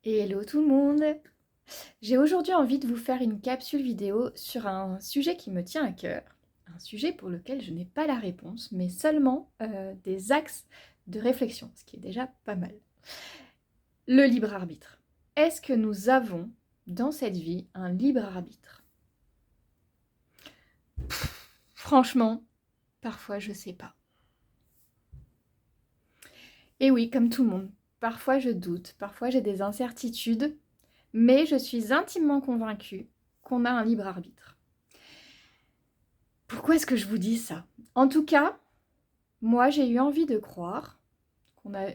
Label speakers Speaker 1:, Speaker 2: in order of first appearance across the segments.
Speaker 1: Hello tout le monde! J'ai aujourd'hui envie de vous faire une capsule vidéo sur un sujet qui me tient à cœur, un sujet pour lequel je n'ai pas la réponse, mais seulement des axes de réflexion, ce qui est déjà pas mal. Le libre arbitre. Est-ce que nous avons dans cette vie un libre arbitre? Franchement, parfois je sais pas. Et oui, comme tout le monde, parfois je doute, parfois j'ai des incertitudes, mais je suis intimement convaincue qu'on a un libre arbitre. Pourquoi est-ce que je vous dis ça? En tout cas, moi j'ai eu envie de croire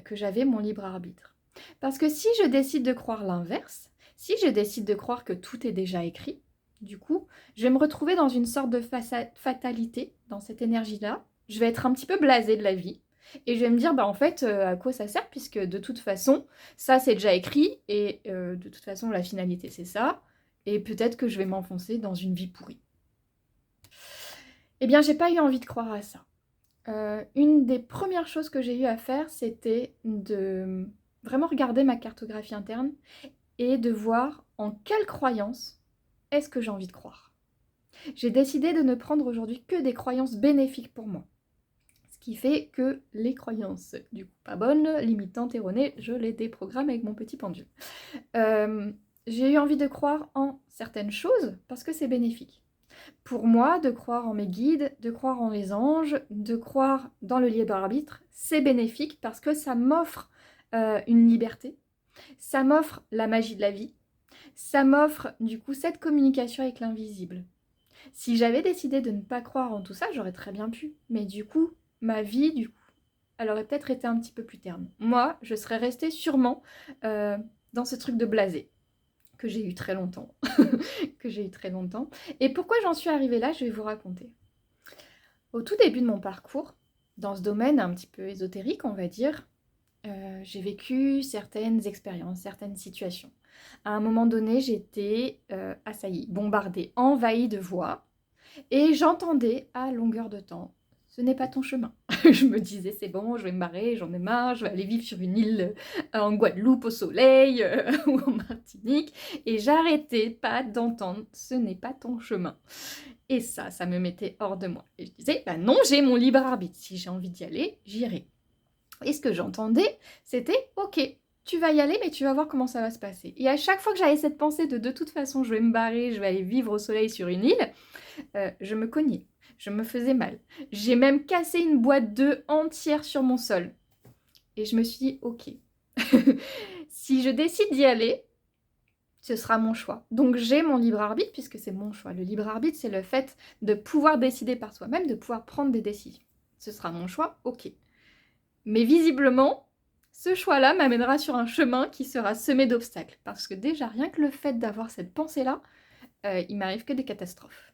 Speaker 1: que j'avais mon libre arbitre. Parce que si je décide de croire l'inverse, si je décide de croire que tout est déjà écrit, du coup, je vais me retrouver dans une sorte de fatalité, dans cette énergie-là. Je vais être un petit peu blasée de la vie. Et je vais me dire, bah en fait, à quoi ça sert? Puisque de toute façon, ça c'est déjà écrit. Et de toute façon, la finalité c'est ça. Et peut-être que je vais m'enfoncer dans une vie pourrie. Eh bien, j'ai pas eu envie de croire à ça. Une des premières choses que j'ai eu à faire, c'était de vraiment regarder ma cartographie interne et de voir en quelle croyance est-ce que j'ai envie de croire. J'ai décidé de ne prendre aujourd'hui que des croyances bénéfiques pour moi. Ce qui fait que les croyances, du coup, pas bonnes, limitantes, erronées, je les déprogramme avec mon petit pendule. J'ai eu envie de croire en certaines choses parce que c'est bénéfique. Pour moi, de croire en mes guides, de croire en les anges, de croire dans le libre arbitre, c'est bénéfique parce que ça m'offre une liberté, ça m'offre la magie de la vie, ça m'offre du coup cette communication avec l'invisible. Si j'avais décidé de ne pas croire en tout ça, j'aurais très bien pu, mais du coup, ma vie, elle aurait peut-être été un petit peu plus terne. Moi, je serais restée sûrement dans ce truc de blasé que j'ai eu très longtemps. que j'ai eu très longtemps. Et pourquoi j'en suis arrivée là, je vais vous raconter. Au tout début de mon parcours, dans ce domaine un petit peu ésotérique, on va dire, j'ai vécu certaines expériences, certaines situations. À un moment donné, j'étais assaillie, bombardée, envahie de voix, et j'entendais à longueur de temps, ce n'est pas ton chemin. Je me disais, c'est bon, je vais me barrer, j'en ai marre, je vais aller vivre sur une île en Guadeloupe au soleil ou en Martinique. Et j'arrêtais pas d'entendre, ce n'est pas ton chemin. Et ça me mettait hors de moi. Et je disais, bah non, j'ai mon libre arbitre. Si j'ai envie d'y aller, j'irai. Et ce que j'entendais, c'était, ok, tu vas y aller, mais tu vas voir comment ça va se passer. Et à chaque fois que j'avais cette pensée de toute façon, je vais me barrer, je vais aller vivre au soleil sur une île, je me cognais, je me faisais mal. J'ai même cassé une boîte d'œufs entière sur mon sol. Et je me suis dit, ok, si je décide d'y aller, ce sera mon choix. Donc j'ai mon libre arbitre puisque c'est mon choix. Le libre arbitre, c'est le fait de pouvoir décider par soi-même, de pouvoir prendre des décisions. Ce sera mon choix, ok. Mais visiblement, ce choix-là m'amènera sur un chemin qui sera semé d'obstacles. Parce que déjà, rien que le fait d'avoir cette pensée-là, il m'arrive que des catastrophes.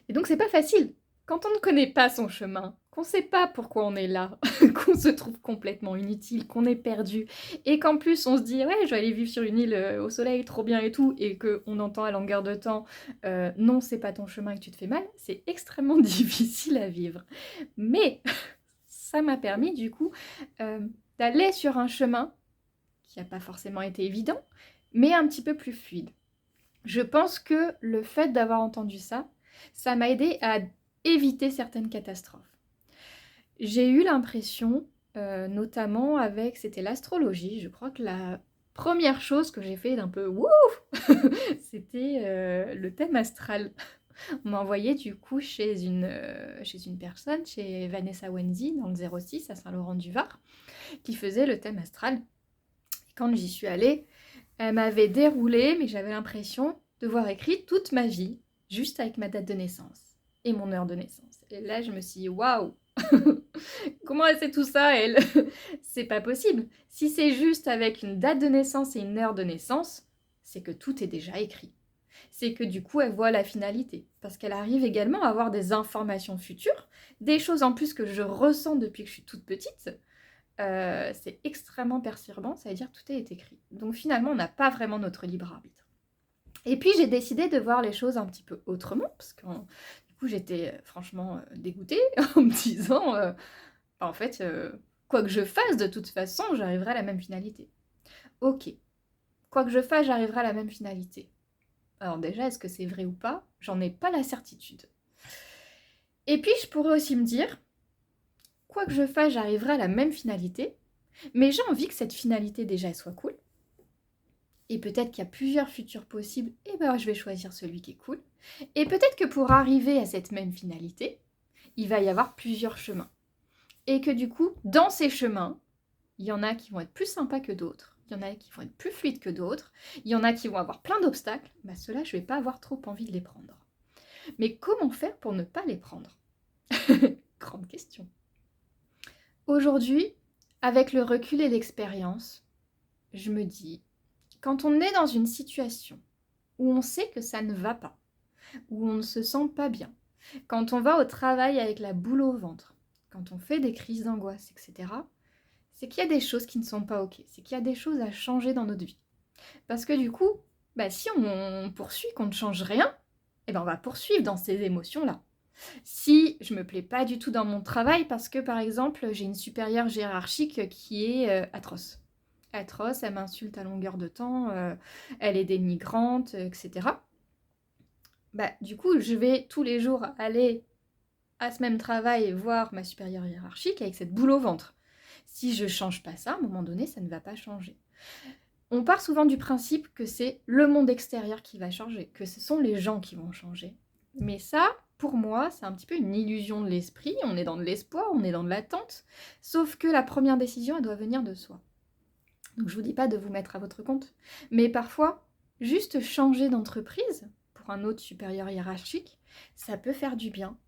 Speaker 1: Et donc c'est pas facile. Quand on ne connaît pas son chemin, qu'on ne sait pas pourquoi on est là, qu'on se trouve complètement inutile, qu'on est perdu, et qu'en plus on se dit ouais je vais aller vivre sur une île au soleil, trop bien et tout, et qu'on entend à longueur de temps non c'est pas ton chemin et que tu te fais mal, c'est extrêmement difficile à vivre. Mais ça m'a permis du coup d'aller sur un chemin qui n'a pas forcément été évident, mais un petit peu plus fluide. Je pense que le fait d'avoir entendu ça, ça m'a aidé à éviter certaines catastrophes. J'ai eu l'impression, notamment avec, c'était l'astrologie, je crois que la première chose que j'ai fait d'un peu wouh, c'était le thème astral. On m'a envoyé du coup chez une personne, chez Vanessa Wenzi, dans le 06 à Saint-Laurent-du-Var, qui faisait le thème astral. Et quand j'y suis allée, elle m'avait déroulé, mais j'avais l'impression de voir écrit toute ma vie, juste avec ma date de naissance et mon heure de naissance. Et là, je me suis dit, waouh, comment elle sait tout ça, elle? C'est pas possible. Si c'est juste avec une date de naissance et une heure de naissance, c'est que tout est déjà écrit. C'est que du coup, elle voit la finalité. Parce qu'elle arrive également à avoir des informations futures, des choses en plus que je ressens depuis que je suis toute petite. C'est extrêmement perturbant, ça veut dire que tout est écrit. Donc finalement, on n'a pas vraiment notre libre arbitre. Et puis j'ai décidé de voir les choses un petit peu autrement, parce que du coup j'étais franchement dégoûtée en me disant, en fait, quoi que je fasse, de toute façon, j'arriverai à la même finalité. ok, quoi que je fasse, j'arriverai à la même finalité. Alors déjà, est-ce que c'est vrai ou pas? J'en ai pas la certitude. Et puis, je pourrais aussi me dire, quoi que je fasse, j'arriverai à la même finalité, mais j'ai envie que cette finalité déjà elle soit cool. Et peut-être qu'il y a plusieurs futurs possibles, et ben je vais choisir celui qui est cool. Et peut-être que pour arriver à cette même finalité, il va y avoir plusieurs chemins. Et que du coup, dans ces chemins, il y en a qui vont être plus sympas que d'autres, il y en a qui vont être plus fluides que d'autres, il y en a qui vont avoir plein d'obstacles, bah ceux-là, je vais pas avoir trop envie de les prendre. Mais comment faire pour ne pas les prendre? Grande question. Aujourd'hui, avec le recul et l'expérience, je me dis, quand on est dans une situation où on sait que ça ne va pas, où on ne se sent pas bien, quand on va au travail avec la boule au ventre, quand on fait des crises d'angoisse, etc., c'est qu'il y a des choses qui ne sont pas ok, c'est qu'il y a des choses à changer dans notre vie. Parce que du coup, bah, si on poursuit, qu'on ne change rien, eh ben on va poursuivre dans ces émotions-là. Si je me plais pas du tout dans mon travail parce que par exemple j'ai une supérieure hiérarchique qui est atroce. Atroce, elle m'insulte à longueur de temps, elle est dénigrante, etc. Bah, du coup, je vais tous les jours aller à ce même travail voir ma supérieure hiérarchique avec cette boule au ventre. Si je change pas ça, à un moment donné, ça ne va pas changer. On part souvent du principe que c'est le monde extérieur qui va changer, que ce sont les gens qui vont changer. Mais ça, pour moi, c'est un petit peu une illusion de l'esprit. On est dans de l'espoir, on est dans de l'attente. Sauf que la première décision, elle doit venir de soi. Donc je vous dis pas de vous mettre à votre compte. Mais parfois, juste changer d'entreprise pour un autre supérieur hiérarchique, ça peut faire du bien.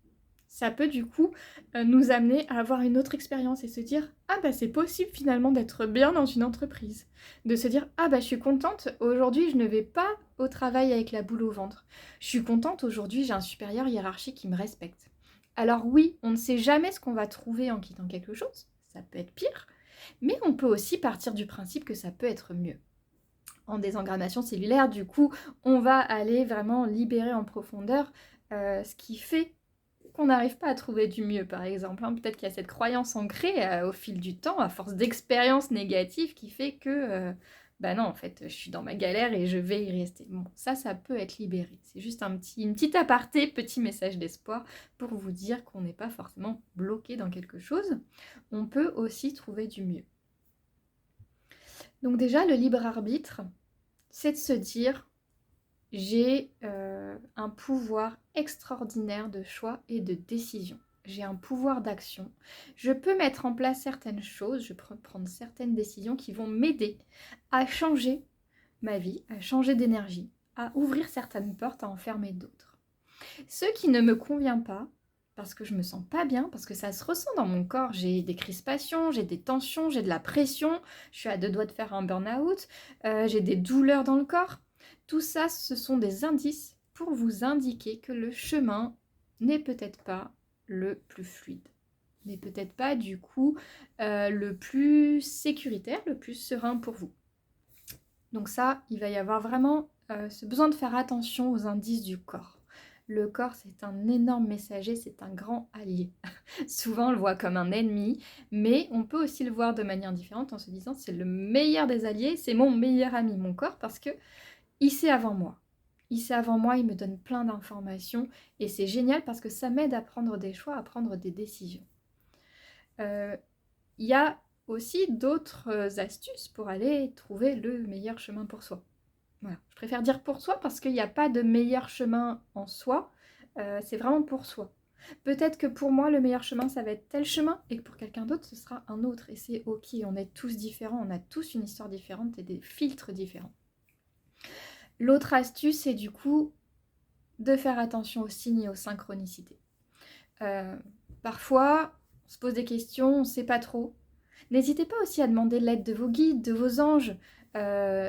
Speaker 1: Ça peut du coup nous amener à avoir une autre expérience et se dire « Ah bah c'est possible finalement d'être bien dans une entreprise ». De se dire « Ah bah je suis contente, aujourd'hui je ne vais pas au travail avec la boule au ventre. Je suis contente, aujourd'hui j'ai un supérieur hiérarchique qui me respecte ». Alors oui, on ne sait jamais ce qu'on va trouver en quittant quelque chose, ça peut être pire, mais on peut aussi partir du principe que ça peut être mieux. En désengrammation cellulaire, du coup, on va aller vraiment libérer en profondeur ce qui fait qu'on n'arrive pas à trouver du mieux, par exemple. Hein. Peut-être qu'il y a cette croyance ancrée au fil du temps, à force d'expériences négatives, qui fait que, bah non, en fait, je suis dans ma galère et je vais y rester. Bon, ça peut être libéré. C'est juste une petite aparté, petit message d'espoir pour vous dire qu'on n'est pas forcément bloqué dans quelque chose. On peut aussi trouver du mieux. Donc déjà, le libre arbitre, c'est de se dire j'ai un pouvoir extraordinaire de choix et de décision. J'ai un pouvoir d'action. Je peux mettre en place certaines choses, je peux prendre certaines décisions qui vont m'aider à changer ma vie, à changer d'énergie, à ouvrir certaines portes, à en fermer d'autres. Ce qui ne me convient pas, parce que je me sens pas bien, parce que ça se ressent dans mon corps, j'ai des crispations, j'ai des tensions, j'ai de la pression, je suis à 2 doigts de faire un burn-out, j'ai des douleurs dans le corps. Tout ça, ce sont des indices pour vous indiquer que le chemin n'est peut-être pas le plus fluide, n'est peut-être pas du coup le plus sécuritaire, le plus serein pour vous. Donc ça, il va y avoir vraiment ce besoin de faire attention aux indices du corps. Le corps, c'est un énorme messager, c'est un grand allié. Souvent, on le voit comme un ennemi, mais on peut aussi le voir de manière différente en se disant c'est le meilleur des alliés, c'est mon meilleur ami, mon corps, parce que il sait avant moi. Il sait avant moi, il me donne plein d'informations et c'est génial parce que ça m'aide à prendre des choix, à prendre des décisions. Il y a aussi d'autres astuces pour aller trouver le meilleur chemin pour soi. Voilà. Je préfère dire pour soi parce qu'il n'y a pas de meilleur chemin en soi, c'est vraiment pour soi. Peut-être que pour moi, le meilleur chemin, ça va être tel chemin, et que pour quelqu'un d'autre, ce sera un autre. Et c'est ok, on est tous différents, on a tous une histoire différente et des filtres différents. L'autre astuce, c'est du coup de faire attention aux signes et aux synchronicités. Parfois, on se pose des questions, on ne sait pas trop. N'hésitez pas aussi à demander l'aide de vos guides, de vos anges.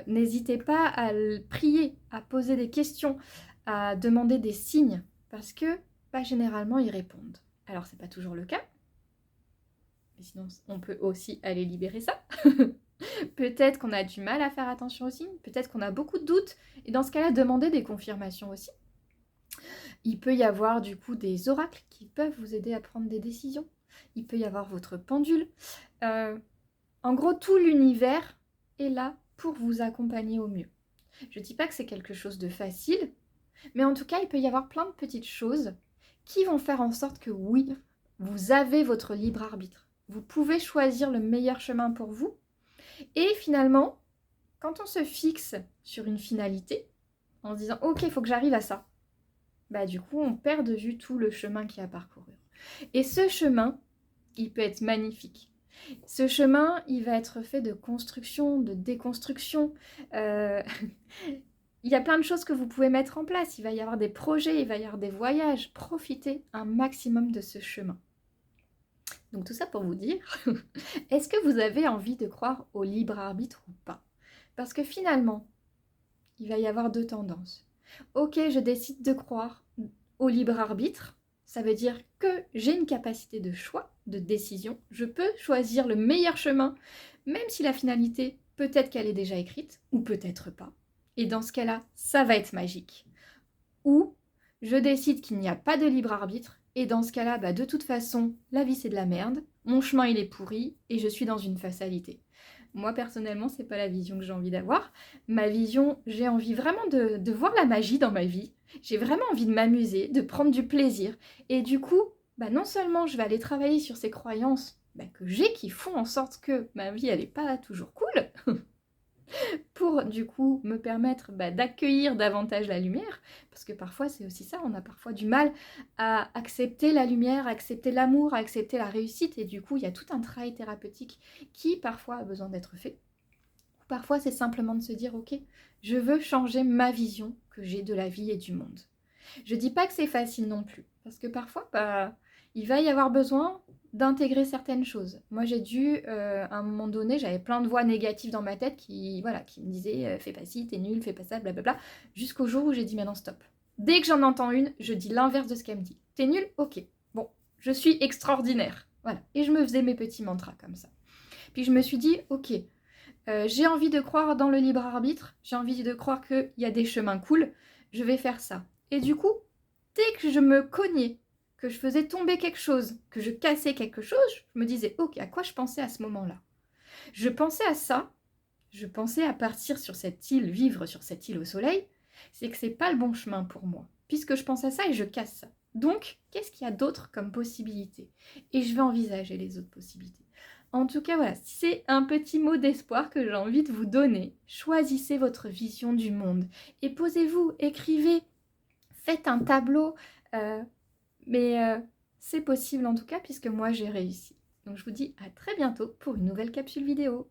Speaker 1: N'hésitez pas à prier, à poser des questions, à demander des signes, parce que généralement, ils répondent. Alors, c'est pas toujours le cas, mais sinon, on peut aussi aller libérer ça. Peut-être qu'on a du mal à faire attention aux signes, peut-être qu'on a beaucoup de doutes, et dans ce cas-là, demandez des confirmations aussi. Il peut y avoir du coup des oracles qui peuvent vous aider à prendre des décisions. Il peut y avoir votre pendule. En gros, tout l'univers est là pour vous accompagner au mieux. Je ne dis pas que c'est quelque chose de facile, mais en tout cas, il peut y avoir plein de petites choses qui vont faire en sorte que oui, vous avez votre libre arbitre. Vous pouvez choisir le meilleur chemin pour vous. Et finalement, quand on se fixe sur une finalité, en se disant « Ok, il faut que j'arrive à ça », bah du coup, on perd de vue tout le chemin qu'il y a à parcourir. Et ce chemin, il peut être magnifique. Ce chemin, il va être fait de construction, de déconstruction. Il y a plein de choses que vous pouvez mettre en place. Il va y avoir des projets, il va y avoir des voyages. Profitez un maximum de ce chemin. Donc tout ça pour vous dire, est-ce que vous avez envie de croire au libre arbitre ou pas? Parce que finalement, il va y avoir deux tendances. Ok, je décide de croire au libre arbitre. Ça veut dire que j'ai une capacité de choix, de décision. Je peux choisir le meilleur chemin, même si la finalité, peut-être qu'elle est déjà écrite, ou peut-être pas. Et dans ce cas-là, ça va être magique. Ou je décide qu'il n'y a pas de libre arbitre, et dans ce cas-là, bah, de toute façon, la vie c'est de la merde, mon chemin il est pourri, et je suis dans une fatalité. Moi personnellement, c'est pas la vision que j'ai envie d'avoir. Ma vision, j'ai envie vraiment de voir la magie dans ma vie. J'ai vraiment envie de m'amuser, de prendre du plaisir. Et du coup, bah, non seulement je vais aller travailler sur ces croyances bah, que j'ai qui font en sorte que ma vie elle est pas toujours cool, pour du coup me permettre bah, d'accueillir davantage la lumière, parce que parfois c'est aussi ça, on a parfois du mal à accepter la lumière, à accepter l'amour, à accepter la réussite, et du coup il y a tout un travail thérapeutique qui parfois a besoin d'être fait. Parfois c'est simplement de se dire ok, je veux changer ma vision que j'ai de la vie et du monde. Je dis pas que c'est facile non plus, parce que parfois bah, il va y avoir besoin d'intégrer certaines choses. Moi j'ai dû, à un moment donné, j'avais plein de voix négatives dans ma tête qui me disaient fais pas ci, t'es nul, fais pas ça, blablabla, jusqu'au jour où j'ai dit maintenant stop. Dès que j'en entends une, je dis l'inverse de ce qu'elle me dit. T'es nul? Ok. Bon, je suis extraordinaire. Voilà. Et je me faisais mes petits mantras comme ça. Puis je me suis dit ok, j'ai envie de croire dans le libre arbitre, j'ai envie de croire qu'il y a des chemins cool, je vais faire ça. Et du coup, dès que je me cognais, que je faisais tomber quelque chose, que je cassais quelque chose, je me disais, ok, à quoi je pensais à ce moment-là? Je pensais à ça, je pensais à partir sur cette île, vivre sur cette île au soleil, c'est que c'est pas le bon chemin pour moi, puisque je pense à ça et je casse ça. Donc, qu'est-ce qu'il y a d'autre comme possibilité? Et je vais envisager les autres possibilités. En tout cas, voilà, c'est un petit mot d'espoir que j'ai envie de vous donner. Choisissez votre vision du monde et posez-vous, écrivez, faites un tableau, mais c'est possible en tout cas puisque moi j'ai réussi. Donc je vous dis à très bientôt pour une nouvelle capsule vidéo.